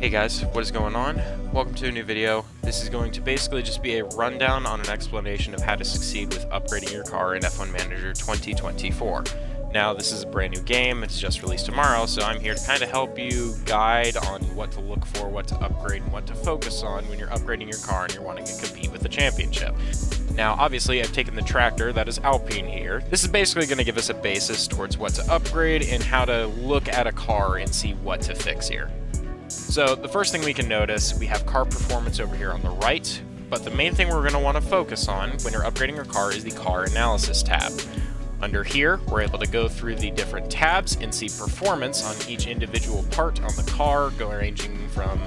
Hey guys, what is going on? Welcome to a new video. This is going to basically just be a rundown on an explanation of how to succeed with upgrading your car in F1 Manager 2024. Now, this is a brand new game, it's just released tomorrow, so I'm here to kind of help you guide on what to look for, what to upgrade, and what to focus on when you're upgrading your car and you're wanting to compete with the championship. Now, obviously, I've taken the tractor that is Alpine here. This is basically going to give us a basis towards what to upgrade and how to look at a car and see what to fix here. So the first thing we can notice, we have car performance over here on the right, but the main thing we're going to want to focus on when you're upgrading your car is the car analysis tab. Under here, we're able to go through the different tabs and see performance on each individual part on the car, ranging from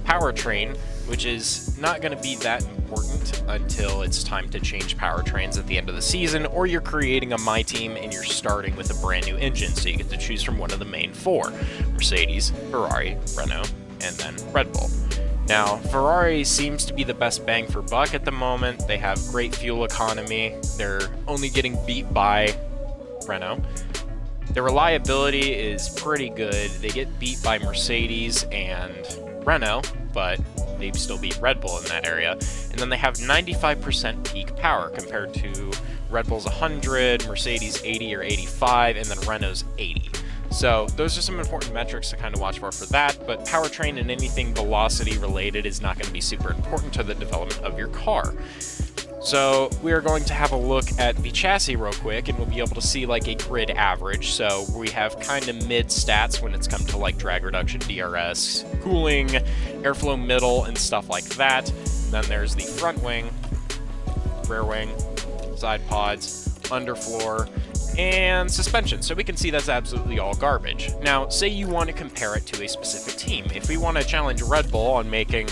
powertrain, which is not going to be that important until it's time to change powertrains at the end of the season, or you're creating a My Team and you're starting with a brand new engine, so you get to choose from one of the main four: Mercedes, Ferrari, Renault, and then Red Bull. Now, Ferrari seems to be the best bang for buck at the moment. They have great fuel economy. They're only getting beat by Renault. Their reliability is pretty good. They get beat by Mercedes and Renault, but they still beat Red Bull in that area. And then they have 95% peak power compared to Red Bull's 100, Mercedes 80 or 85, and then Renault's 80. So those are some important metrics to kind of watch for that, but powertrain and anything velocity related is not going to be super important to the development of your car. So we are going to have a look at the chassis real quick, and we'll be able to see like a grid average. So we have kind of mid stats when it's come to like drag reduction, DRS, cooling, airflow middle, and stuff like that. Then there's the front wing, rear wing, side pods, underfloor, and suspension. So we can see that's absolutely all garbage. Now, say you want to compare it to a specific team. If we want to challenge Red Bull on making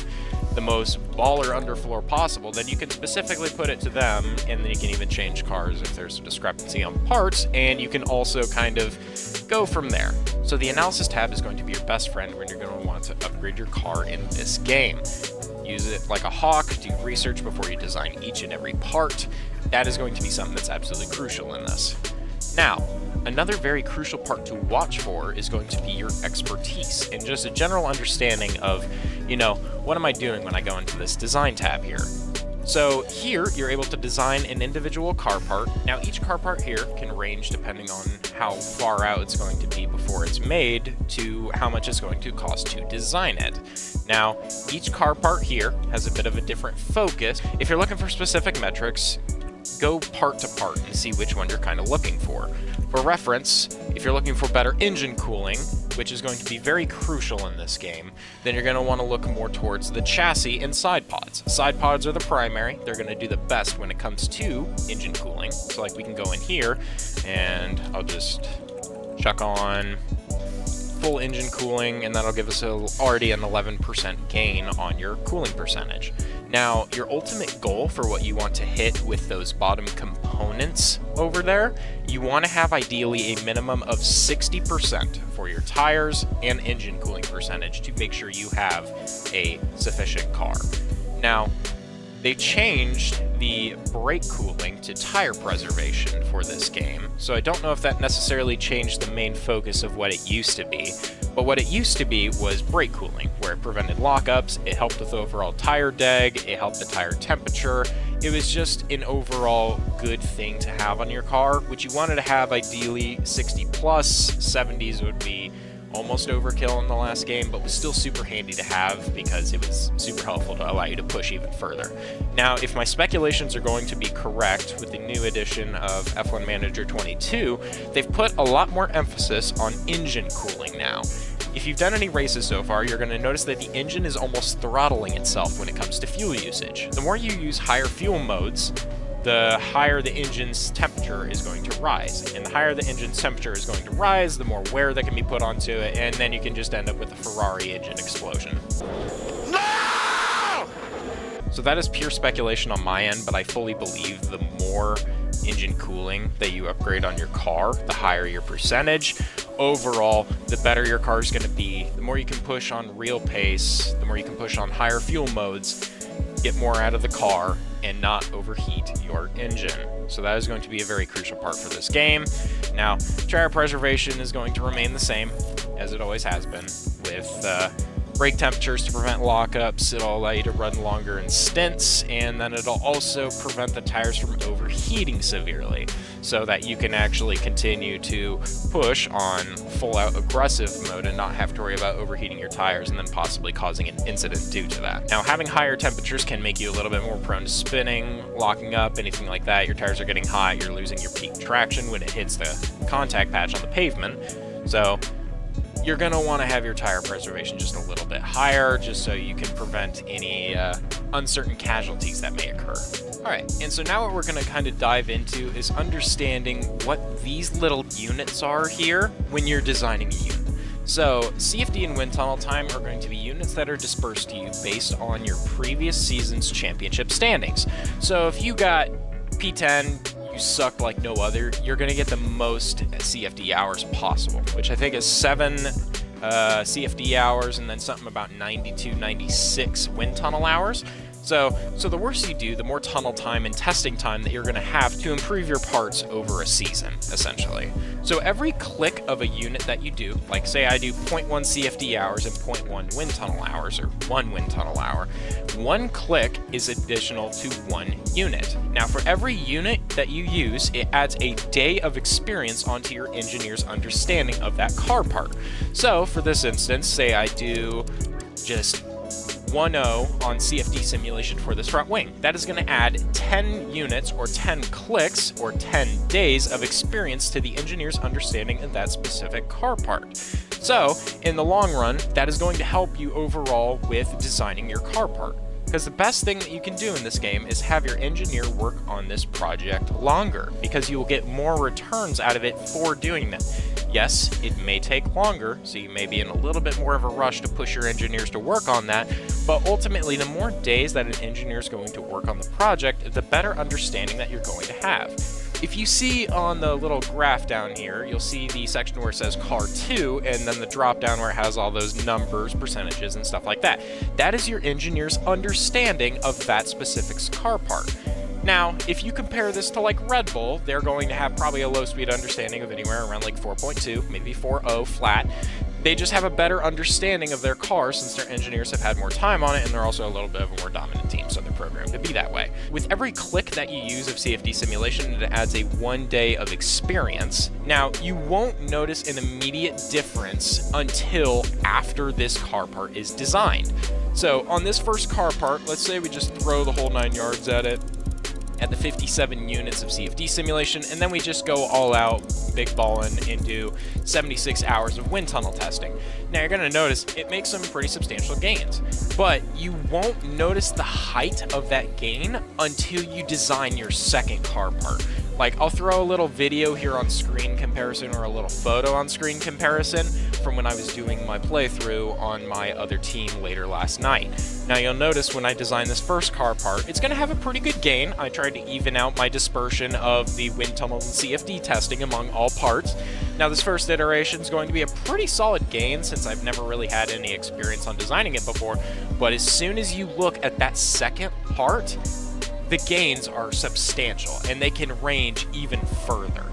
the most baller underfloor possible, then you can specifically put it to them, and then you can even change cars if there's a discrepancy on parts, and you can also kind of go from there. So the analysis tab is going to be your best friend when you're going to want to upgrade your car in this game. Use it like a hawk, do research before you design each and every part. That is going to be something that's absolutely crucial in this. Now, another very crucial part to watch for is going to be your expertise and just a general understanding of, what am I doing when I go into this design tab here? So here, you're able to design an individual car part. Now, each car part here can range depending on how far out it's going to be before it's made to how much it's going to cost to design it. Now, each car part here has a bit of a different focus. If you're looking for specific metrics, go part to part and see which one you're kind of looking for. For reference, if you're looking for better engine cooling, which is going to be very crucial in this game, then you're going to want to look more towards the chassis and side pods. Side pods are the primary. They're going to do the best when it comes to engine cooling. So like we can go in here and I'll just chuck on full engine cooling, and that'll give us already an 11% gain on your cooling percentage. Now, your ultimate goal for what you want to hit with those bottom components over there, you want to have ideally a minimum of 60% for your tires and engine cooling percentage to make sure you have a sufficient car. Now, they changed the brake cooling to tire preservation for this game, so I don't know if that necessarily changed the main focus of what it used to be, but what it used to be was brake cooling, where it prevented lockups, it helped with overall tire deg, it helped the tire temperature. It was just an overall good thing to have on your car, which you wanted to have ideally 60 plus. 70s would be almost overkill in the last game, but was still super handy to have because it was super helpful to allow you to push even further. Now, if my speculations are going to be correct with the new edition of F1 Manager 22, they've put a lot more emphasis on engine cooling now. If you've done any races so far, you're going to notice that the engine is almost throttling itself when it comes to fuel usage. The more you use higher fuel modes, the higher the engine's temperature is going to rise. And the higher the engine's temperature is going to rise, the more wear that can be put onto it, and then you can just end up with a Ferrari engine explosion. No! So that is pure speculation on my end, but I fully believe the more engine cooling that you upgrade on your car, the higher your percentage. Overall, the better your car is going to be. The more you can push on real pace, the more you can push on higher fuel modes, get more out of the car, and not overheat your engine. So that is going to be a very crucial part for this game. Now, tire preservation is going to remain the same as it always has been, with brake temperatures to prevent lockups. It'll allow you to run longer in stints, and then it'll also prevent the tires from overheating severely, so that you can actually continue to push on full-out aggressive mode and not have to worry about overheating your tires and then possibly causing an incident due to that. Now, having higher temperatures can make you a little bit more prone to spinning, locking up, anything like that. Your tires are getting hot, you're losing your peak traction when it hits the contact patch on the pavement. So you're going to want to have your tire preservation just a little bit higher, just so you can prevent any uncertain casualties that may occur. Alright, and so now what we're going to kind of dive into is understanding what these little units are here when you're designing a unit. So, CFD and wind tunnel time are going to be units that are dispersed to you based on your previous season's championship standings. So if you got P10, you suck like no other, you're going to get the most CFD hours possible, which I think is 7 CFD hours and then something about 92, 96 wind tunnel hours. So the worse you do, the more tunnel time and testing time that you're going to have to improve your parts over a season, essentially. So every click of a unit that you do, like say I do 0.1 CFD hours and 0.1 wind tunnel hours, or 1 wind tunnel hour, 1 click is additional to 1 unit. Now for every unit that you use, it adds a day of experience onto your engineer's understanding of that car part. So for this instance, say I do just 1.0 on CFD simulation for this front wing. That is going to add 10 units or 10 clicks or 10 days of experience to the engineer's understanding of that specific car part. So, in the long run, that is going to help you overall with designing your car part. Because the best thing that you can do in this game is have your engineer work on this project longer, because you will get more returns out of it for doing that. Yes, it may take longer, so you may be in a little bit more of a rush to push your engineers to work on that, but ultimately the more days that an engineer is going to work on the project, the better understanding that you're going to have. If you see on the little graph down here, you'll see the section where it says Car 2, and then the drop down where it has all those numbers, percentages, and stuff like that. That is your engineer's understanding of that specific car part. Now, if you compare this to like Red Bull, they're going to have probably a low speed understanding of anywhere around like 4.2, maybe 4.0 flat. They just have a better understanding of their car since their engineers have had more time on it, and they're also a little bit of a more dominant team, so they're programmed to be that way. With every click that you use of CFD simulation, it adds a 1 day of experience. Now, you won't notice an immediate difference until after this car part is designed. So on this first car part, let's say we just throw the whole 9 yards at it, at the 57 units of CFD simulation, and then we just go all out, big ballin', and do 76 hours of wind tunnel testing. Now you're going to notice it makes some pretty substantial gains, but you won't notice the height of that gain until you design your second car part. Like, I'll throw a little video here on screen comparison or a little photo on screen comparison from when I was doing my playthrough on my other team later last night. Now you'll notice when I designed this first car part, it's going to have a pretty good gain. I tried to even out my dispersion of the wind tunnel and CFD testing among all parts. Now this first iteration is going to be a pretty solid gain since I've never really had any experience on designing it before, but as soon as you look at that second part, the gains are substantial, and they can range even further.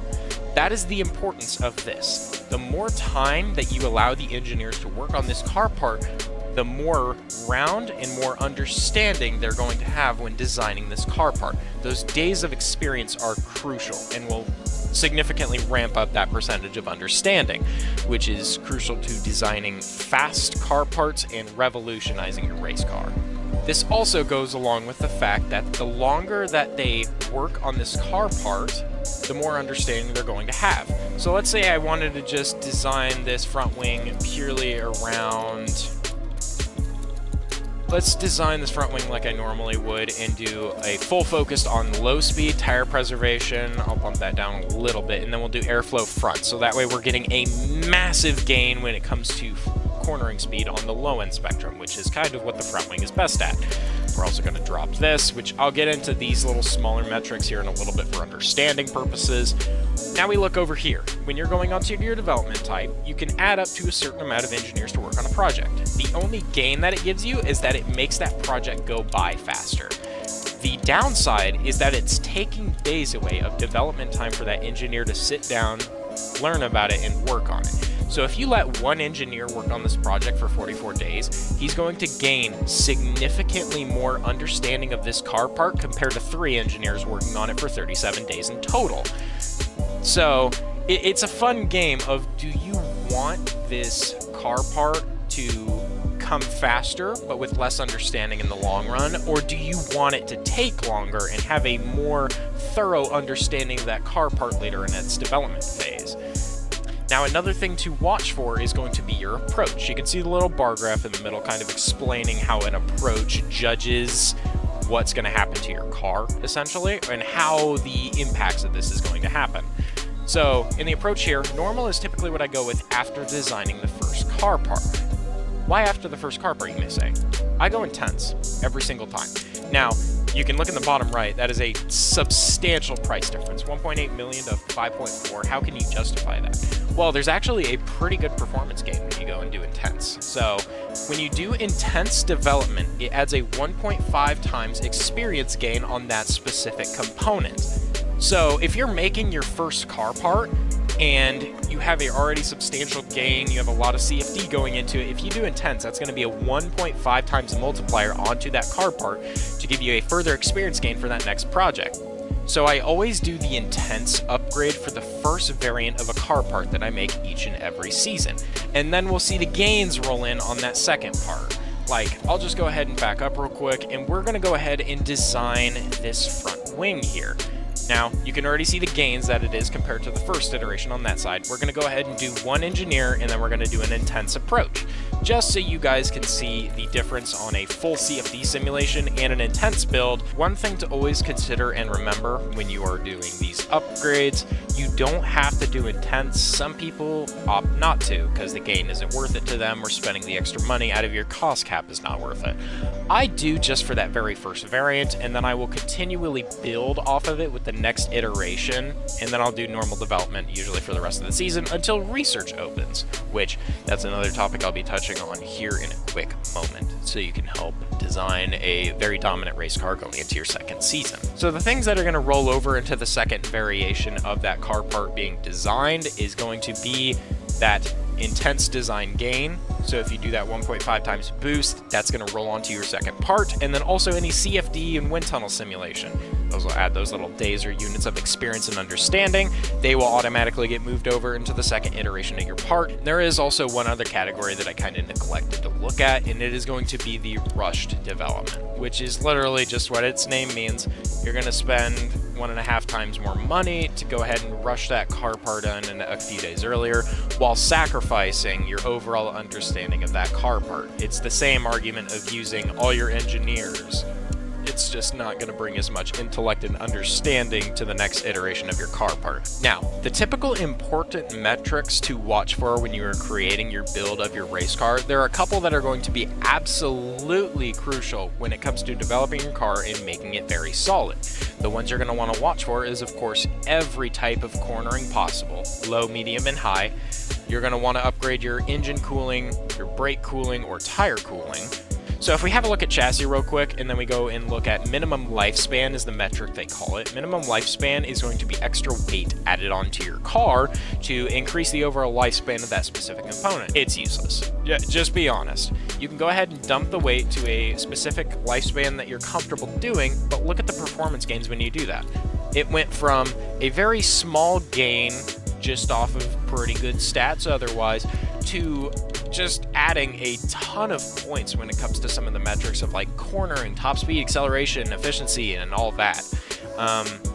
That is the importance of this. The more time that you allow the engineers to work on this car part, the more round and more understanding they're going to have when designing this car part. Those days of experience are crucial and will significantly ramp up that percentage of understanding, which is crucial to designing fast car parts and revolutionizing your race car. This also goes along with the fact that the longer that they work on this car part, the more understanding they're going to have. So let's say I wanted to just design this front wing purely around... Let's design this front wing like I normally would and do a full focus on low speed tire preservation. I'll bump that down a little bit, and then we'll do airflow front. So that way we're getting a massive gain when it comes to cornering speed on the low end spectrum, which is kind of what the front wing is best at. We're also going to drop this, which I'll get into these little smaller metrics here in a little bit for understanding purposes. Now we look over here. When you're going onto your development type, you can add up to a certain amount of engineers to work on a project. The only gain that it gives you is that it makes that project go by faster. The downside is that it's taking days away of development time for that engineer to sit down, learn about it, and work on it. So if you let one engineer work on this project for 44 days, he's going to gain significantly more understanding of this car part compared to 3 engineers working on it for 37 days in total. So it's a fun game of, do you want this car part to come faster but with less understanding in the long run, or do you want it to take longer and have a more thorough understanding of that car part later in its development phase? Now, another thing to watch for is going to be your approach. You can see the little bar graph in the middle kind of explaining how an approach judges what's going to happen to your car, essentially, and how the impacts of this is going to happen. So, in the approach here, normal is typically what I go with after designing the first car part. Why after the first car part, you may say? I go intense every single time. Now, you can look in the bottom right, that is a substantial price difference, 1.8 million to 5.4. How can you justify that? Well, there's actually a pretty good performance gain when you go and do intense. So when you do intense development, it adds a 1.5 times experience gain on that specific component. So if you're making your first car part and you have a already substantial gain, you have a lot of CFD going into it, if you do intense, that's going to be a 1.5 times multiplier onto that car part to give you a further experience gain for that next project. So I always do the intense upgrade for the first variant of a car part that I make each and every season. And then we'll see the gains roll in on that second part. Like, I'll just go ahead and back up real quick, and we're going to go ahead and design this front wing here. Now, you can already see the gains that it is compared to the first iteration on that side. We're going to go ahead and do one engineer, and then we're going to do an intense approach, just so you guys can see the difference on a full CFD simulation and an intense build. One thing to always consider and remember when you are doing these upgrades, you don't have to do intense. Some people opt not to because the gain isn't worth it to them, or spending the extra money out of your cost cap is not worth it. I do just for that very first variant, and then I will continually build off of it with the next iteration, and then I'll do normal development usually for the rest of the season until research opens, which that's another topic I'll be touching on here in a quick moment, so you can help design a very dominant race car going into your second season. So the things that are going to roll over into the second variation of that car part being designed is going to be that intense design gain. So if you do that 1.5 times boost, that's going to roll onto your second part, and then also any CFD and wind tunnel simulation. Those will add those little days or units of experience and understanding. They will automatically get moved over into the second iteration of your part. There is also one other category that I kind of neglected to look at, and it is going to be the rushed development, which is literally just what its name means. You're going to spend 1.5 times more money to go ahead and rush that car part in a few days earlier, while sacrificing your overall understanding of that car part. It's the same argument of using all your engineers. It's just not going to bring as much intellect and understanding to the next iteration of your car part. Now, the typical important metrics to watch for when you are creating your build of your race car, there are a couple that are going to be absolutely crucial when it comes to developing your car and making it very solid. The ones you're going to want to watch for is, of course, every type of cornering possible, low, medium, and high. You're going to want to upgrade your engine cooling, your brake cooling, or tire cooling. So if we have a look at chassis real quick, and then we go and look at minimum lifespan is the metric they call it. Minimum lifespan is going to be extra weight added onto your car to increase the overall lifespan of that specific component. It's useless. Just be honest. You can go ahead and dump the weight to a specific lifespan that you're comfortable doing, but look at the performance gains when you do that. It went from a very small gain just off of pretty good stats otherwise, to just adding a ton of points when it comes to some of the metrics of like cornering, top speed, acceleration, efficiency, and all that.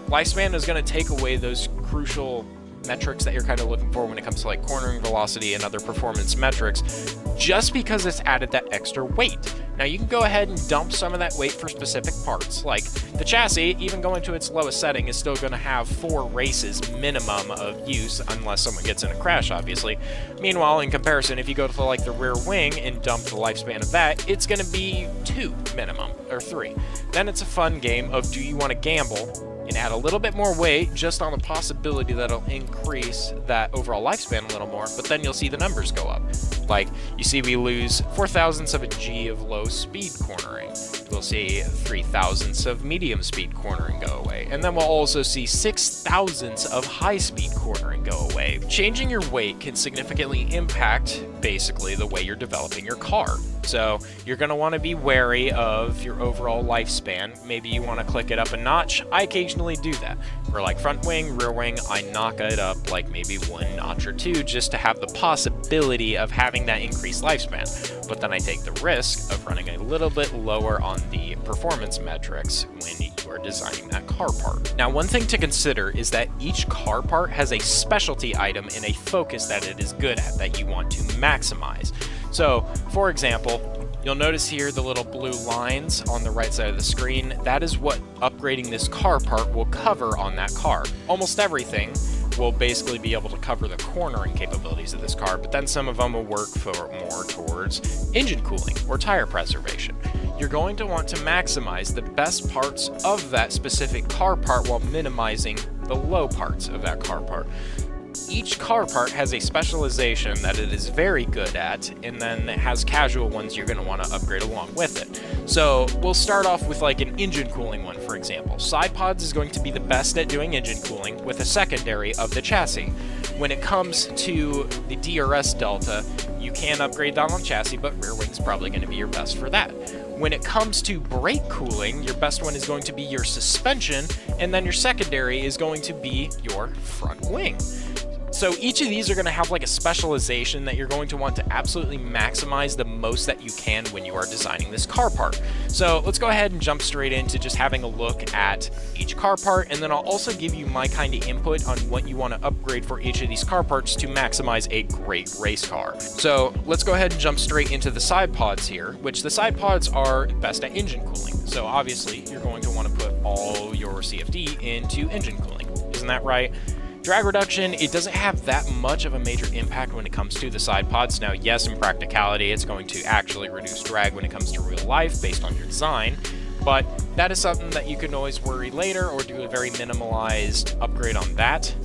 Lifespan is going to take away those crucial metrics that you're kind of looking for when it comes to like cornering velocity and other performance metrics, just because it's added that extra weight. Now you can go ahead and dump some of that weight for specific parts, like the chassis, even going to its lowest setting, is still going to have 4 races minimum of use, unless someone gets in a crash, obviously. Meanwhile, in comparison, if you go to like the rear wing and dump the lifespan of that, it's going to be 2 minimum, or 3. Then it's a fun game of, do you want to gamble and add a little bit more weight just on the possibility that it'll increase that overall lifespan a little more, but then you'll see the numbers go up. Like, you see we lose 4/1000ths of a G of low speed cornering. We'll see 3/1000ths of medium speed cornering go away. And then we'll also see 6/1000ths of high speed cornering go away. Changing your weight can significantly impact basically the way you're developing your car. So you're going to want to be wary of your overall lifespan. Maybe you want to click it up a notch. I occasionally do that. For like front wing, rear wing, I knock it up like maybe 1 notch or 2 just to have the possibility of having that increased lifespan. But then I take the risk of running a little bit lower on the performance metrics when you are designing that car part. Now, one thing to consider is that each car part has a specialty item and a focus that it is good at that you want to maximize. So, for example, you'll notice here the little blue lines on the right side of the screen. That is what upgrading this car part will cover on that car. Almost everything will basically be able to cover the cornering capabilities of this car, but then some of them will work for more towards engine cooling or tire preservation. You're going to want to maximize the best parts of that specific car part while minimizing the low parts of that car part. Each car part has a specialization that it is very good at, and then it has casual ones you're going to want to upgrade along with it. So we'll start off with like an engine cooling one, for example. Sidepods is going to be the best at doing engine cooling with a secondary of the chassis. When it comes to the DRS Delta, you can upgrade that on chassis, but rear wing is probably going to be your best for that. When it comes to brake cooling, your best one is going to be your suspension, and then your secondary is going to be your front wing. So each of these are going to have like a specialization that you're going to want to absolutely maximize the most that you can when you are designing this car part. So let's go ahead and jump straight into just having a look at each car part, and then I'll also give you my kind of input on what you want to upgrade for each of these car parts to maximize a great race car. So let's go ahead and jump straight into the side pods here, which the side pods are best at engine cooling. So obviously you're going to want to put all your CFD into engine cooling. Isn't that right? Drag reduction, it doesn't have that much of a major impact when it comes to the side pods. Now, yes, in practicality, it's going to actually reduce drag when it comes to real life based on your design, but that is something that you can always worry later or do a very minimalized upgrade on that.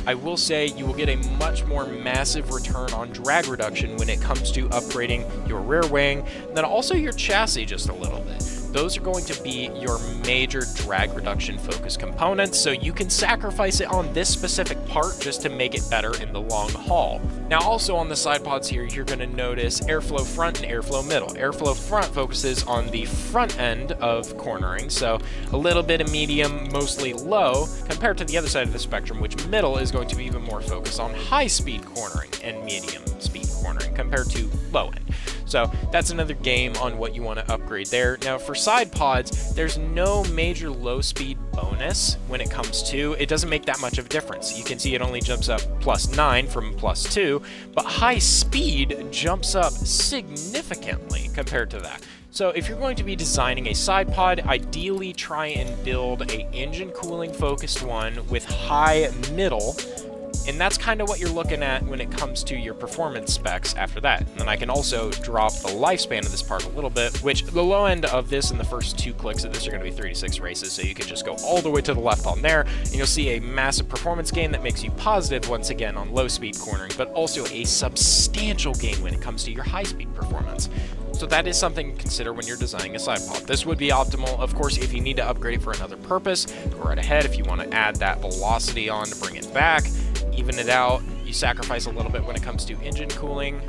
I will say you will get a much more massive return on drag reduction when it comes to upgrading your rear wing, and then also your chassis just a little bit. Those are going to be your major drag reduction focus components, so you can sacrifice it on this specific part just to make it better in the long haul. Now also on the side pods here, you're going to notice airflow front and airflow middle. Airflow front focuses on the front end of cornering, so a little bit of medium, mostly low, compared to the other side of the spectrum, which middle is going to be even more focused on high speed cornering and medium speed cornering compared to low end. So that's another game on what you want to upgrade there. Now for side pods, there's no major low speed bonus when it comes to, it doesn't make that much of a difference. You can see it only jumps up +9 from +2, but high speed jumps up significantly compared to that. So if you're going to be designing a side pod, ideally try and build a engine cooling focused one with high middle. And that's kind of what you're looking at when it comes to your performance specs after that. And then I can also drop the lifespan of this part a little bit, which the low end of this and the first 2 clicks of this are going to be 3 to 6 races. So you can just go all the way to the left on there, and you'll see a massive performance gain that makes you positive once again on low speed cornering, but also a substantial gain when it comes to your high speed performance. So that is something to consider when you're designing a side pod. This would be optimal. Of course, if you need to upgrade it for another purpose, go right ahead. If you want to add that velocity on to bring it back, even it out, you sacrifice a little bit when it comes to engine cooling,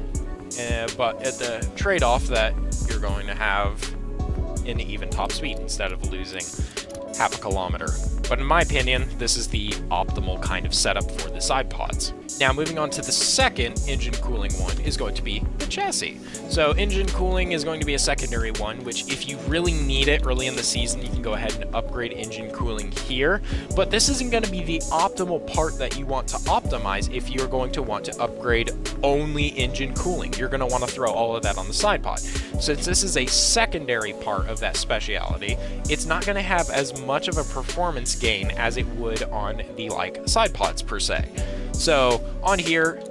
but at the trade-off that you're going to have an even top speed instead of losing half a kilometer. But in my opinion, this is the optimal kind of setup for the side pods. Now moving on to the second engine cooling one is going to be the chassis. So engine cooling is going to be a secondary one, which if you really need it early in the season, you can go ahead and upgrade engine cooling here. But this isn't going to be the optimal part that you want to optimize if you're going to want to upgrade only engine cooling. You're going to want to throw all of that on the side pod. Since this is a secondary part of that speciality, it's not going to have as much of a performance gain as it would on the side pods per se. So on here,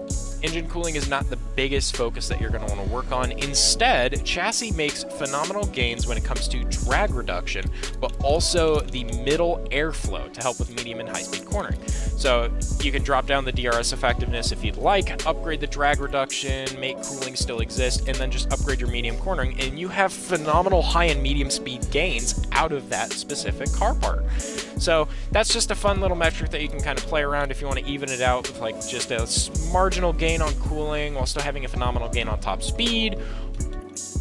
engine cooling is not the biggest focus that you're going to want to work on. Instead, chassis makes phenomenal gains when it comes to drag reduction, but also the middle airflow to help with medium and high-speed cornering. So you can drop down the DRS effectiveness if you'd like, upgrade the drag reduction, make cooling still exist, and then just upgrade your medium cornering, and you have phenomenal high and medium speed gains out of that specific car part. So that's just a fun little metric that you can kind of play around if you want to even it out with like just a marginal gain on cooling while still having a phenomenal gain on top speed.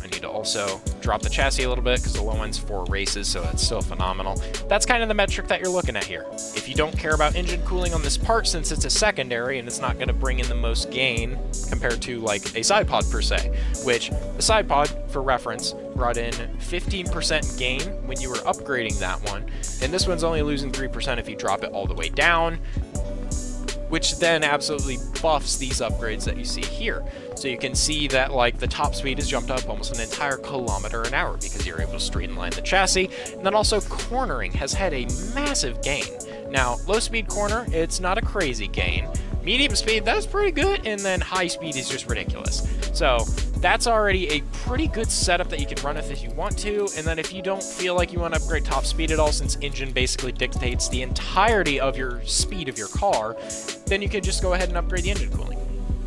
I need to also drop the chassis a little bit because the low end's 4 races, so it's still phenomenal. That's kind of the metric that you're looking at here. If you don't care about engine cooling on this part, since it's a secondary and it's not going to bring in the most gain compared to like a Sidepod per se, which the Sidepod, for reference, brought in 15% gain when you were upgrading that one, and this one's only losing 3% if you drop it all the way down, which then absolutely buffs these upgrades that you see here. So you can see that like the top speed has jumped up almost an entire kilometer an hour because you're able to straighten line the chassis, and then also cornering has had a massive gain. Now, low speed corner, it's not a crazy gain. Medium speed, that's pretty good, and then high speed is just ridiculous. So that's already a pretty good setup that you can run with if you want to, and then if you don't feel like you want to upgrade top speed at all, since engine basically dictates the entirety of your speed of your car, then you can just go ahead and upgrade the engine cooling.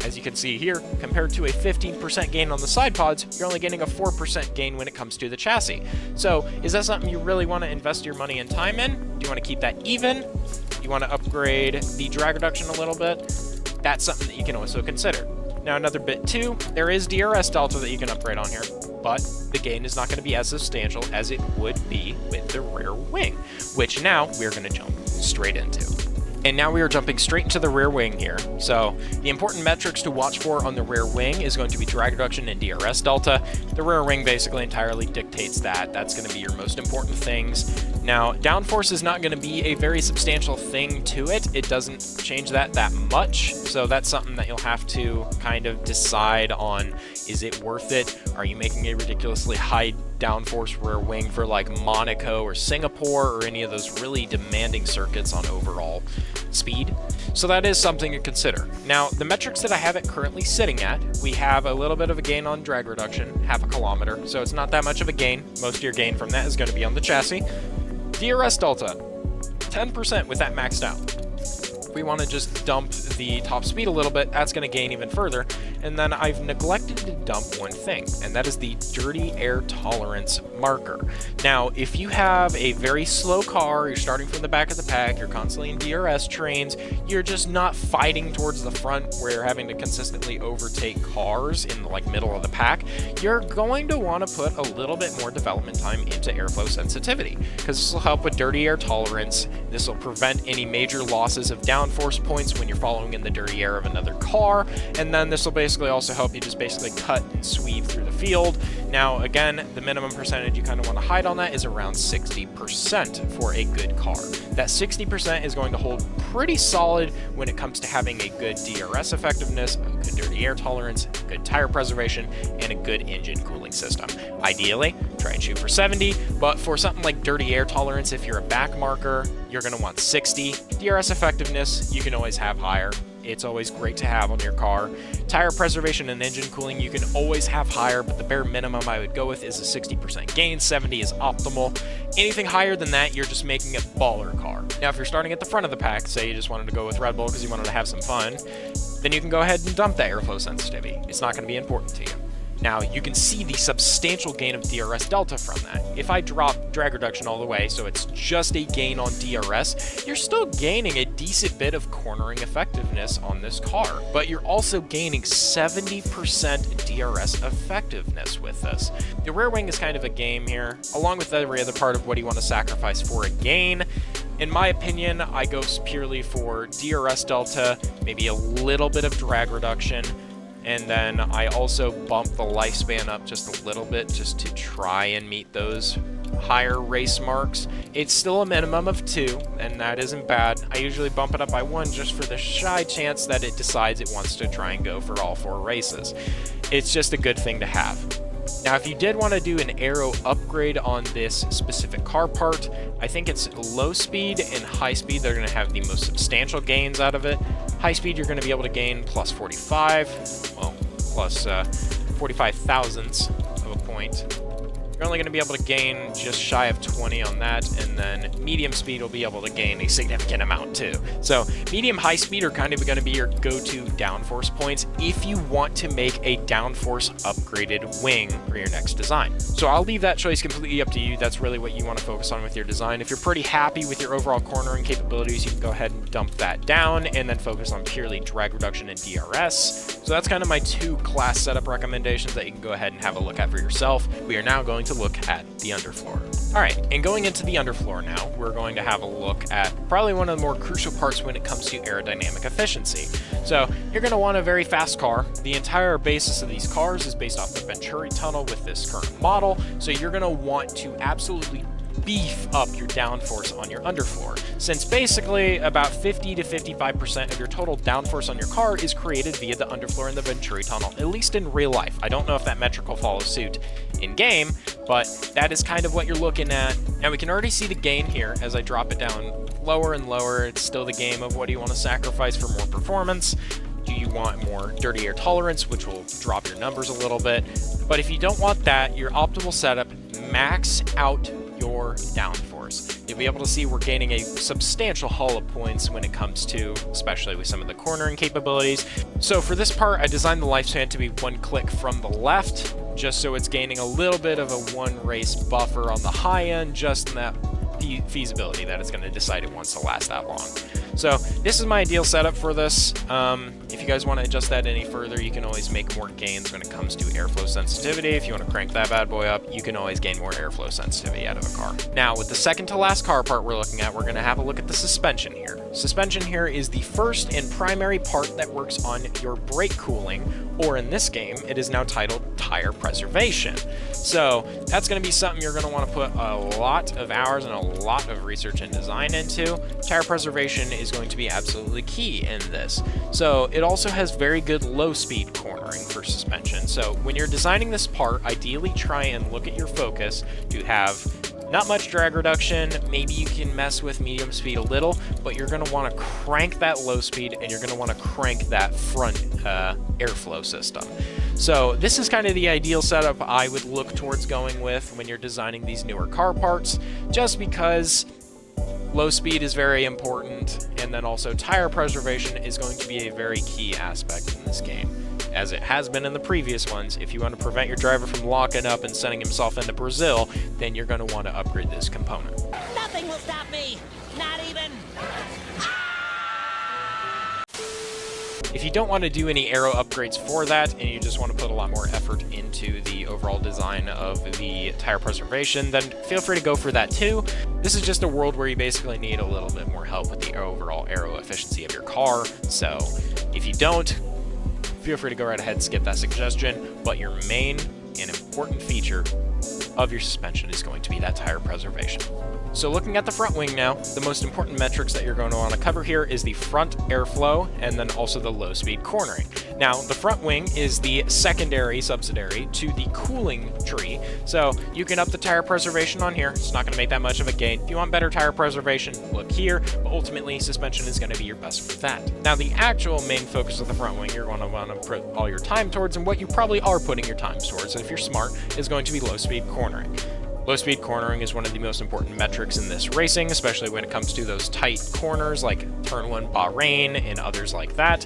As you can see here, compared to a 15% gain on the side pods, you're only getting a 4% gain when it comes to the chassis. So is that something you really want to invest your money and time in? Do you want to keep that even? Do you want to upgrade the drag reduction a little bit? That's something that you can also consider. Now another bit too, there is DRS delta that you can upgrade on here, but the gain is not going to be as substantial as it would be with the rear wing, which now we're going to jump straight into. And now we are jumping straight into the rear wing here. So the important metrics to watch for on the rear wing is going to be drag reduction and DRS delta. The rear wing basically entirely dictates that. That's going to be your most important things. Now, downforce is not going to be a very substantial thing to it. It doesn't change that much. So that's something that you'll have to kind of decide on. Is it worth it? Are you making a ridiculously high downforce rear wing for like Monaco or Singapore or any of those really demanding circuits on overall speed? So that is something to consider. Now, the metrics that I have it currently sitting at, we have a little bit of a gain on drag reduction, 0.5 kilometer, so it's not that much of a gain. Most of your gain from that is going to be on the chassis. DRS delta, 10% with that maxed out. We want to just dump the top speed a little bit, that's going to gain even further. And then I've neglected to dump one thing, and that is the dirty air tolerance marker. Now, if you have a very slow car, you're starting from the back of the pack, you're constantly in DRS trains, you're just not fighting towards the front where you're having to consistently overtake cars in the middle of the pack, you're going to want to put a little bit more development time into airflow sensitivity, because this will help with dirty air tolerance. This will prevent any major losses of downforce points when you're following in the dirty air of another car, and then this will basically also help you just basically cut and sweep through the field. Now, again, the minimum percentage you kind of want to hide on that is around 60% for a good car. That 60% is going to hold pretty solid when it comes to having a good DRS effectiveness, a good dirty air tolerance, good tire preservation, and a good engine cooling system. Ideally, try and shoot for 70, but for something like dirty air tolerance, if you're a back marker, you're going to want 60. DRS effectiveness, you can always have higher. It's always great to have on your car. Tire preservation and engine cooling, you can always have higher, but the bare minimum I would go with is a 60% gain. 70 is optimal. Anything higher than that, you're just making a baller car. Now, if you're starting at the front of the pack, say you just wanted to go with Red Bull because you wanted to have some fun, then you can go ahead and dump that airflow sensitivity. It's not going to be important to you. Now, you can see the substantial gain of DRS delta from that. If I drop drag reduction all the way, so it's just a gain on DRS, you're still gaining a decent bit of cornering effectiveness on this car, but you're also gaining 70% DRS effectiveness with this. The rear wing is kind of a game here, along with every other part of what you want to sacrifice for a gain. In my opinion, I go purely for DRS delta, maybe a little bit of drag reduction, and then I also bump the lifespan up just a little bit just to try and meet those higher race marks. It's still a minimum of 2, and that isn't bad. I usually bump it up by 1 just for the shy chance that it decides it wants to try and go for all 4 races. It's just a good thing to have. Now, if you did want to do an aero upgrade on this specific car part, I think it's low speed and high speed that are going to have the most substantial gains out of it. High speed, you're going to be able to gain plus 45, well, plus 45 thousandths of a point. You're only going to be able to gain just shy of 20 on that, and then medium speed will be able to gain a significant amount too. So medium high speed are kind of going to be your go-to downforce points if you want to make a downforce upgraded wing for your next design. So I'll leave that choice completely up to you. That's really what you want to focus on with your design. If you're pretty happy with your overall cornering capabilities, you can go ahead and dump that down and then focus on purely drag reduction and DRS. So that's kind of my two class setup recommendations that you can go ahead and have a look at for yourself. We are now going to look at the underfloor. Alright, and going into the underfloor now, we're going to have a look at probably one of the more crucial parts when it comes to aerodynamic efficiency. So you're going to want a very fast car. The entire basis of these cars is based off the Venturi tunnel with this current model, so you're going to want to absolutely beef up your downforce on your underfloor, since basically about 50 to 55% of your total downforce on your car is created via the underfloor and the Venturi tunnel, at least in real life. I don't know if that metric will follow suit in game, but that is kind of what you're looking at. Now we can already see the gain here as I drop it down lower and lower. It's still the game of what do you want to sacrifice for more performance? Do you want more dirty air tolerance, which will drop your numbers a little bit? But if you don't want that, your optimal setup, max out your downforce. You'll be able to see we're gaining a substantial haul of points when it comes to, especially with some of the cornering capabilities. So for this part, I designed the lifespan to be one click from the left, just so it's gaining a little bit of a one race buffer on the high end, just in that feasibility that it's going to decide it wants to last that long. So this is my ideal setup for this. If you guys want to adjust that any further, you can always make more gains when it comes to airflow sensitivity. If you want to crank that bad boy up, you can always gain more airflow sensitivity out of a car. Now, with the second to last car part we're looking at, we're going to have a look at the suspension here. Suspension here is the first and primary part that works on your brake cooling, or in this game, it is now titled tire preservation. So that's going to be something you're going to want to put a lot of hours and a lot of research and design into. Tire preservation is going to be absolutely key in this. So it also has very good low speed cornering for suspension. So when you're designing this part, ideally try and look at your focus to have not much drag reduction. Maybe you can mess with medium speed a little, but you're going to want to crank that low speed and you're going to want to crank that front airflow system. So this is kind of the ideal setup I would look towards going with when you're designing these newer car parts, just because low speed is very important, and then also tire preservation is going to be a very key aspect in this game, as it has been in the previous ones. If you want to prevent your driver from locking up and sending himself into Brazil, then you're going to want to upgrade this component. Nothing will stop me, not even... If you don't want to do any aero upgrades for that, and you just want to put a lot more effort into the overall design of the tire preservation, then feel free to go for that too. This is just a world where you basically need a little bit more help with the overall aero efficiency of your car. So if you don't, feel free to go right ahead and skip that suggestion, but your main and important feature of your suspension is going to be that tire preservation. So looking at the front wing now, the most important metrics that you're going to want to cover here is the front airflow and then also the low speed cornering. Now, the front wing is the secondary subsidiary to the cooling tree, so you can up the tire preservation on here. It's not going to make that much of a gain. If you want better tire preservation, look here, but ultimately suspension is going to be your best for that. Now, the actual main focus of the front wing you're going to want to put all your time towards, and what you probably are putting your time towards, if you're smart, is going to be low speed cornering. Low speed cornering is one of the most important metrics in this racing, especially when it comes to those tight corners like Turn 1 Bahrain and others like that.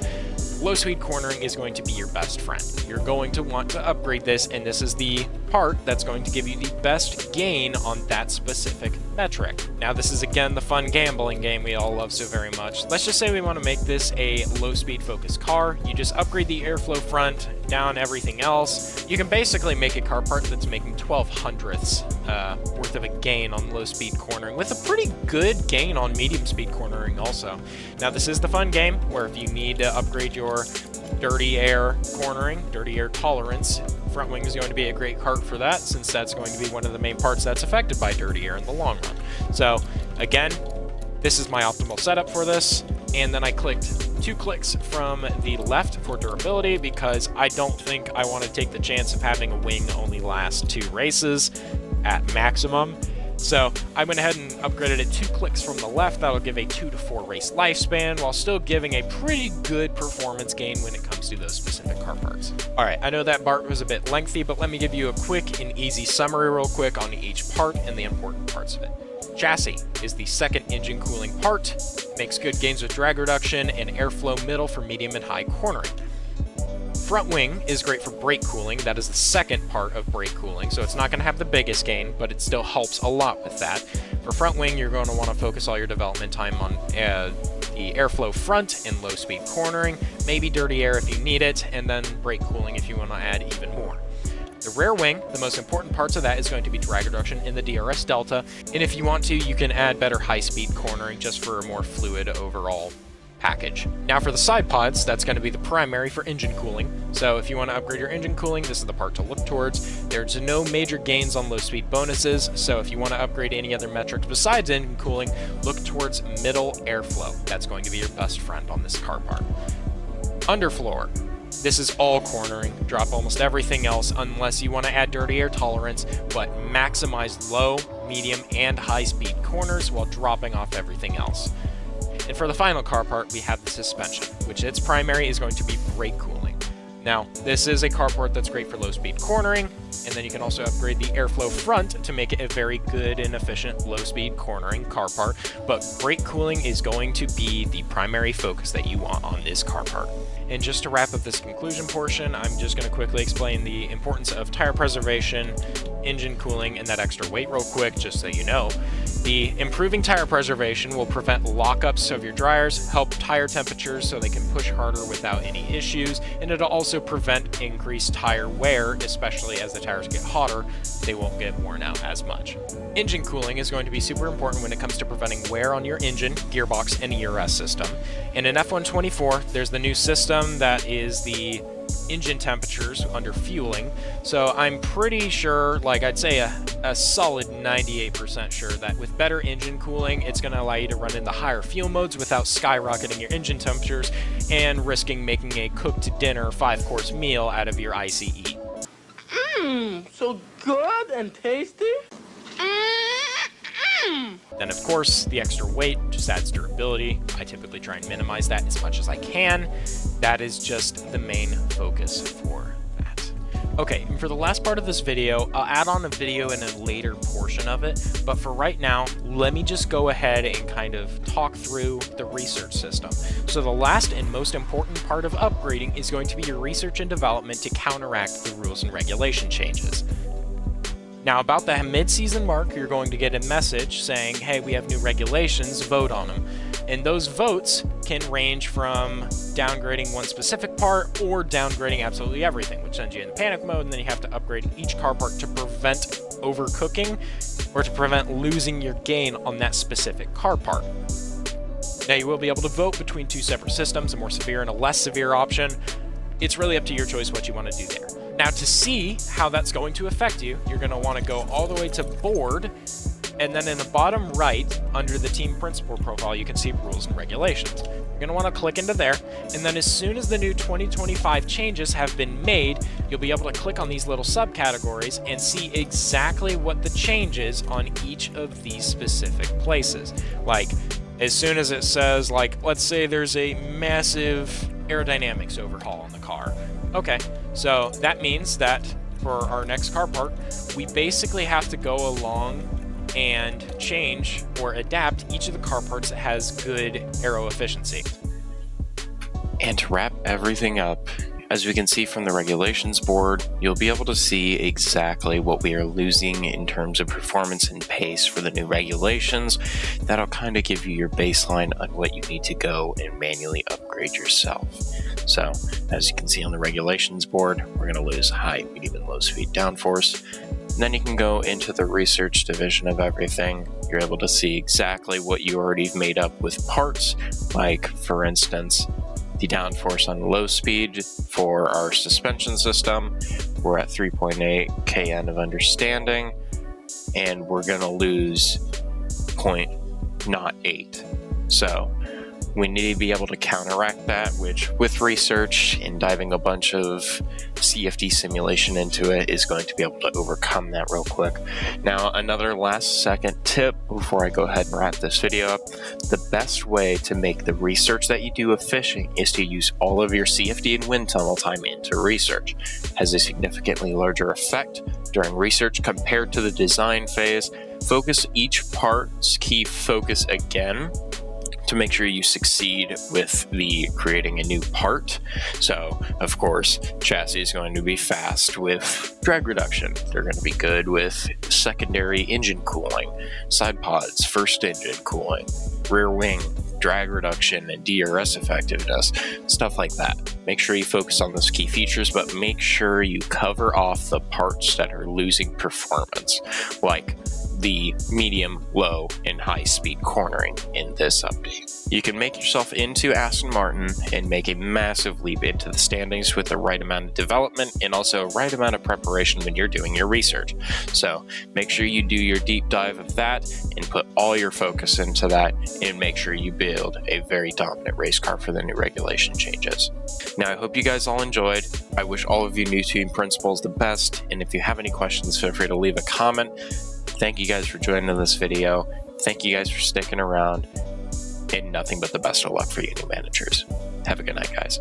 Low speed cornering is going to be your best friend. You're going to want to upgrade this, and this is the part that's going to give you the best gain on that specific metric. Now, this is again the fun gambling game we all love so very much. Let's just say we want to make this a low speed focused car. You just upgrade the airflow front, down everything else. You can basically make a car part that's making 12/100ths worth of a gain on low speed cornering, with a pretty good gain on medium speed cornering also. Now, this is the fun game where if you need to upgrade your dirty air cornering, dirty air tolerance, front wing is going to be a great cart for that, since that's going to be one of the main parts that's affected by dirty air in the long run. So again, this is my optimal setup for this, and then I clicked 2 clicks from the left for durability, because I don't think I want to take the chance of having a wing only last 2 races at maximum. So I went ahead and upgraded it 2 clicks from the left. That'll give a 2 to 4 race lifespan while still giving a pretty good performance gain when it comes to those specific car parts. Alright, I know that part was a bit lengthy, but let me give you a quick and easy summary real quick on each part and the important parts of it. Chassis is the second engine cooling part, makes good gains with drag reduction and airflow middle for medium and high cornering. Front wing is great for brake cooling. That is the second part of brake cooling, so it's not going to have the biggest gain, but it still helps a lot with that. For front wing, you're going to want to focus all your development time on the airflow front and low speed cornering, maybe dirty air if you need it, and then brake cooling if you want to add even more. The rear wing, the most important parts of that is going to be drag reduction in the DRS delta, and if you want to, you can add better high-speed cornering just for a more fluid overall package. Now for the side pods, that's going to be the primary for engine cooling. So if you want to upgrade your engine cooling, this is the part to look towards. There's no major gains on low speed bonuses, so if you want to upgrade any other metrics besides engine cooling, look towards middle airflow. That's going to be your best friend on this car part. Underfloor. This is all cornering. Drop almost everything else unless you want to add dirty air tolerance, but maximize low, medium, and high speed corners while dropping off everything else. And for the final car part, we have the suspension, which its primary is going to be brake cooling. Now, this is a car part that's great for low-speed cornering, and then you can also upgrade the airflow front to make it a very good and efficient low-speed cornering car part, but brake cooling is going to be the primary focus that you want on this car part. And just to wrap up this conclusion portion, I'm just going to quickly explain the importance of tire preservation, engine cooling, and that extra weight real quick, just so you know. The improving tire preservation will prevent lockups of your dryers, help tire temperatures so they can push harder without any issues, and it'll also prevent increased tire wear, especially as the tires get hotter, they won't get worn out as much. Engine cooling is going to be super important when it comes to preventing wear on your engine, gearbox, and ERS system. And in F124, there's the new system that is the engine temperatures under fueling, so I'm pretty sure, like I'd say a solid 98% sure that with better engine cooling, it's going to allow you to run in the higher fuel modes without skyrocketing your engine temperatures and risking making a cooked dinner 5-course meal out of your ICE. So good and tasty. Then of course, the extra weight just adds durability. I typically try and minimize that as much as I can. That is just the main focus for that. Okay, and for the last part of this video, I'll add on a video in a later portion of it, but for right now, let me just go ahead and kind of talk through the research system. So the last and most important part of upgrading is going to be your research and development to counteract the rules and regulation changes. Now, about the mid-season mark, you're going to get a message saying, hey, we have new regulations, vote on them. And those votes can range from downgrading one specific part or downgrading absolutely everything, which sends you into panic mode, and then you have to upgrade each car part to prevent overcooking or to prevent losing your gain on that specific car part. Now, you will be able to vote between 2 separate systems, a more severe and a less severe option. It's really up to your choice what you want to do there. Now, to see how that's going to affect you, you're going to want to go all the way to board, and then in the bottom right, under the team principal profile, you can see rules and regulations. You're going to want to click into there, and then as soon as the new 2025 changes have been made, you'll be able to click on these little subcategories and see exactly what the changes on each of these specific places. Like, as soon as it says, like, let's say there's a massive aerodynamics overhaul on the car. Okay, so that means that for our next car part, we basically have to go along and change or adapt each of the car parts that has good aero efficiency. And to wrap everything up, as we can see from the regulations board, you'll be able to see exactly what we are losing in terms of performance and pace for the new regulations. That'll kind of give you your baseline on what you need to go and manually upgrade yourself. So, as you can see on the regulations board, we're going to lose high, medium, and low speed downforce. And then you can go into the research division of everything. You're able to see exactly what you already made up with parts, like, for instance, the downforce on low speed for our suspension system. We're at 3.8 kN of understanding, and we're going to lose 0.08. So We need to be able to counteract that, which with research and diving a bunch of CFD simulation into it is going to be able to overcome that real quick. Now, another last second tip before I go ahead and wrap this video up. The best way to make the research that you do efficient is to use all of your CFD and wind tunnel time into research. It has a significantly larger effect during research compared to the design phase. Focus each part's key focus again to make sure you succeed with the creating a new part. So, of course, chassis is going to be fast with drag reduction. They're going to be good with secondary engine cooling, side pods, first engine cooling, rear wing, drag reduction, and DRS effectiveness, stuff like that. Make sure you focus on those key features, but make sure you cover off the parts that are losing performance, like the medium, low, and high speed cornering in this update. You can make yourself into Aston Martin and make a massive leap into the standings with the right amount of development and also right amount of preparation when you're doing your research. So make sure you do your deep dive of that and put all your focus into that, and make sure you build a very dominant race car for the new regulation changes. Now, I hope you guys all enjoyed. I wish all of you new team principals the best, and if you have any questions, feel free to leave a comment. Thank you guys for joining this video. Thank you guys for sticking around, and nothing but the best of luck for you new managers. Have a good night, guys.